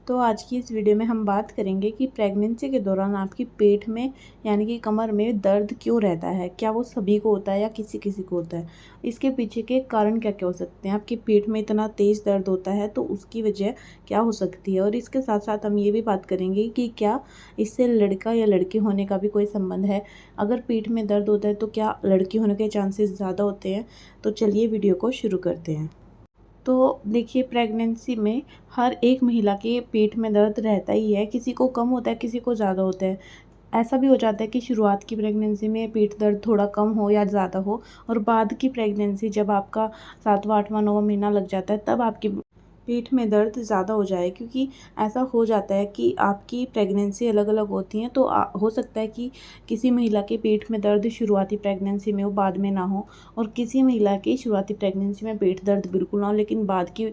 तो आज की इस वीडियो में हम बात करेंगे कि प्रेगनेंसी के दौरान आपकी पेट में यानी कि कमर में दर्द क्यों रहता है। क्या वो सभी को होता है या किसी किसी को होता है, इसके पीछे के कारण क्या क्या हो सकते हैं। आपके पेट में इतना तेज़ दर्द होता है तो उसकी वजह क्या हो सकती है, और इसके साथ साथ हम ये भी बात करेंगे कि क्या इससे लड़का या लड़की होने का भी कोई संबंध है। अगर पेट में दर्द होता है तो क्या लड़की होने के चांसेस ज़्यादा होते हैं। तो चलिए वीडियो को शुरू करते हैं। तो देखिए, प्रेगनेंसी में हर एक महिला के पेट में दर्द रहता ही है। किसी को कम होता है, किसी को ज़्यादा होता है। ऐसा भी हो जाता है कि शुरुआत की प्रेगनेंसी में पेट दर्द थोड़ा कम हो या ज़्यादा हो, और बाद की प्रेगनेंसी जब आपका 7वां 8वां 9वां महीना लग जाता है तब आपकी पेट में दर्द ज़्यादा हो जाए। क्योंकि ऐसा हो जाता है कि आपकी प्रेगनेंसी अलग अलग होती हैं, तो हो सकता है कि किसी महिला के पेट में दर्द शुरुआती प्रेगनेंसी में हो, बाद में ना हो, और किसी महिला की शुरुआती प्रेगनेंसी में पेट दर्द बिल्कुल ना हो, लेकिन बाद की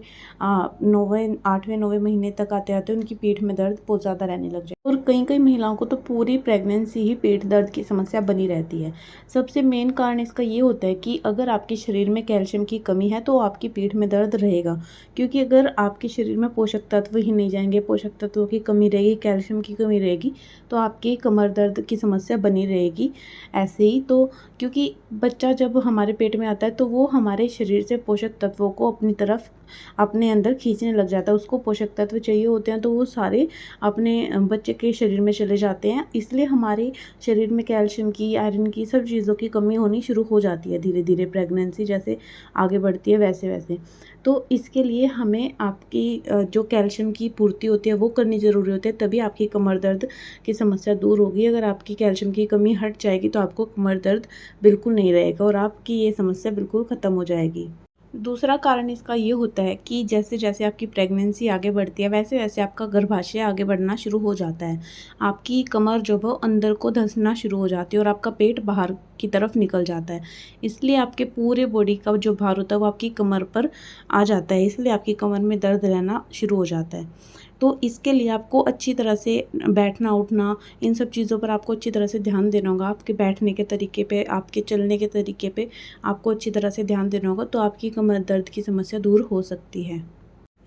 9वें 8वें 9वें महीने तक आते आते उनकी पेट में दर्द बहुत ज़्यादा रहने लग जाए। और कई कई महिलाओं को तो पूरी प्रेगनेंसी ही पेट दर्द की समस्या बनी रहती है। सबसे मेन कारण इसका ये होता है कि अगर आपके शरीर में कैल्शियम की कमी है तो आपकी पेट में दर्द रहेगा। क्योंकि अगर आपके शरीर में पोषक तत्व ही नहीं जाएंगे, पोषक तत्वों की कमी रहेगी, कैल्शियम की कमी रहेगी, तो आपकी कमर दर्द की समस्या बनी रहेगी। ऐसे ही तो क्योंकि बच्चा जब हमारे पेट में आता है तो वो हमारे शरीर से पोषक तत्वों को अपनी तरफ अपने अंदर खींचने लग जाता है। उसको पोषक तत्व चाहिए होते हैं तो वो सारे अपने बच्चे के शरीर में चले जाते हैं। इसलिए हमारे शरीर में कैल्शियम की, आयरन की, सब चीज़ों की कमी होनी शुरू हो जाती है धीरे धीरे प्रेगनेंसी जैसे आगे बढ़ती है वैसे वैसे। तो इसके लिए हमें आपकी जो कैल्शियम की पूर्ति होती है वो करनी ज़रूरी होती है, तभी आपकी कमर दर्द की समस्या दूर होगी। अगर आपकी कैल्शियम की कमी हट जाएगी तो आपको कमर दर्द बिल्कुल नहीं रहेगा और आपकी ये समस्या बिल्कुल ख़त्म हो जाएगी। दूसरा कारण इसका ये होता है कि जैसे जैसे आपकी प्रेगनेंसी आगे बढ़ती है वैसे वैसे आपका गर्भाशय आगे बढ़ना शुरू हो जाता है। आपकी कमर जो है अंदर को धंसना शुरू हो जाती है और आपका पेट बाहर की तरफ निकल जाता है। इसलिए आपके पूरे बॉडी का जो भार होता है वो आपकी कमर पर आ जाता है, इसलिए आपकी कमर में दर्द रहना शुरू हो जाता है। तो इसके लिए आपको अच्छी तरह से बैठना उठना, इन सब चीज़ों पर आपको अच्छी तरह से ध्यान देना होगा। आपके बैठने के तरीके पे, आपके चलने के तरीके पे आपको अच्छी तरह से ध्यान देना होगा, तो आपकी कमर दर्द की समस्या दूर हो सकती है।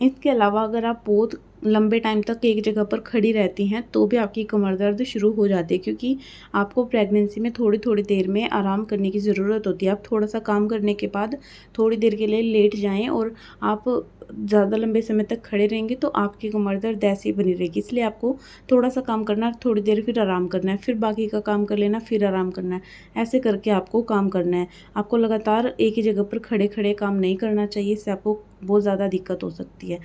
इसके अलावा अगर आप बहुत लंबे टाइम तक एक जगह पर खड़ी रहती हैं तो भी आपकी कमर दर्द शुरू हो जाती है। क्योंकि आपको प्रेगनेंसी में थोड़ी थोड़ी देर में आराम करने की ज़रूरत होती है। आप थोड़ा सा काम करने के बाद थोड़ी देर के लिए लेट जाएं और आप ज़्यादा लंबे समय तक खड़े रहेंगे तो आपकी कमर दर्द ऐसी ही बनी रहेगी। इसलिए आपको थोड़ा सा काम करना है, थोड़ी देर फिर आराम करना है, फिर बाकी का काम कर लेना, फिर आराम करना है। ऐसे करके आपको काम करना है। आपको लगातार एक ही जगह पर खड़े खड़े काम नहीं करना चाहिए, इससे आपको बहुत ज़्यादा दिक्कत हो सकती है।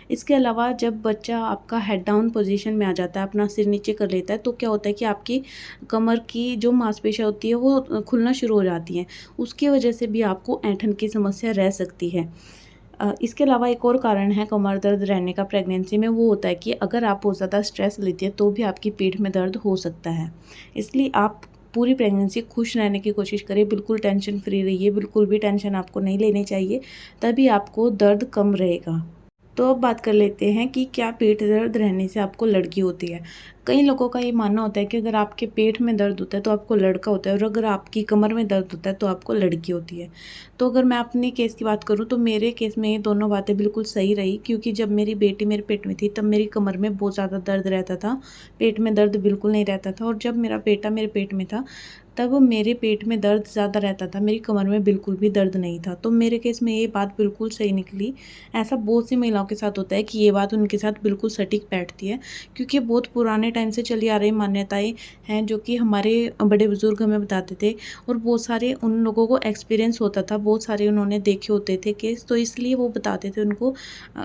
इसके अलावा जब बच्चा आपका हेड डाउन पोजीशन में आ जाता है, अपना सिर नीचे कर लेता है, तो क्या होता है कि आपकी कमर की जो मांसपेशियाँ होती है वो खुलना शुरू हो जाती हैं। उसकी वजह से भी आपको ऐंठन की समस्या रह सकती है। इसके अलावा एक और कारण है कमर दर्द रहने का प्रेगनेंसी में, वो होता है कि अगर आप बहुत ज़्यादा स्ट्रेस लेती हैं तो भी आपकी पेट में दर्द हो सकता है। इसलिए आप पूरी प्रेगनेंसी खुश रहने की कोशिश करिए, बिल्कुल टेंशन फ्री रहिए, बिल्कुल भी टेंशन आपको नहीं लेनी चाहिए, तभी आपको दर्द कम रहेगा। तो अब बात कर लेते हैं कि क्या पेट दर्द रहने से आपको लड़की होती है। कई लोगों का ये मानना होता है कि अगर आपके पेट में दर्द होता है तो आपको लड़का होता है, और अगर आपकी कमर में दर्द होता है तो आपको लड़की होती है। तो अगर मैं अपने केस की बात करूँ तो मेरे केस में ये दोनों बातें बिल्कुल सही रही। क्योंकि जब मेरी बेटी मेरे पेट में थी तब मेरी कमर में बहुत ज़्यादा दर्द रहता था, पेट में दर्द बिल्कुल नहीं रहता था। और जब मेरा बेटा मेरे पेट में था तब मेरे पेट में दर्द ज़्यादा रहता था, मेरी कमर में बिल्कुल भी दर्द नहीं था। तो मेरे केस में ये बात बिल्कुल सही निकली। ऐसा बहुत सी महिलाओं के साथ होता है कि ये बात उनके साथ बिल्कुल सटीक बैठती है। क्योंकि बहुत पुराने टाइम से चली आ रही मान्यताएं हैं जो कि हमारे बड़े बुजुर्ग हमें बताते थे, और बहुत सारे उन लोगों को एक्सपीरियंस होता था, बहुत सारे उन्होंने देखे होते थे केस, तो इसलिए वो बताते थे। उनको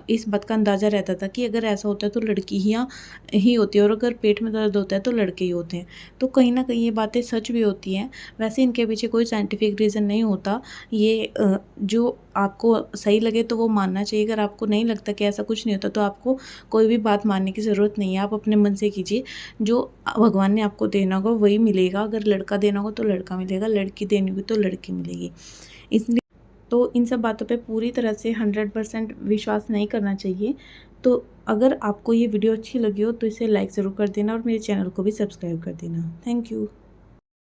इस बात का अंदाज़ा रहता था कि अगर ऐसा होता है तो लड़की ही होती है, और अगर पेट में दर्द होता है तो लड़के ही होते हैं। तो कहीं ना कहीं ये बातें सच भी होती हैं। वैसे इनके पीछे कोई साइंटिफिक रीज़न नहीं होता। ये जो आपको सही लगे तो वो मानना चाहिए। अगर आपको नहीं लगता कि ऐसा कुछ नहीं होता तो आपको कोई भी बात मानने की ज़रूरत नहीं है। आप अपने मन से कीजिए, जो भगवान ने आपको देना होगा वही मिलेगा। अगर लड़का देना होगा तो लड़का मिलेगा, लड़की देनी होगी तो लड़की मिलेगी। इसलिए तो इन सब बातों पे पूरी तरह से 100% विश्वास नहीं करना चाहिए। तो अगर आपको ये वीडियो अच्छी लगी हो तो इसे लाइक ज़रूर कर देना और मेरे चैनल को भी सब्सक्राइब कर देना। Thank you.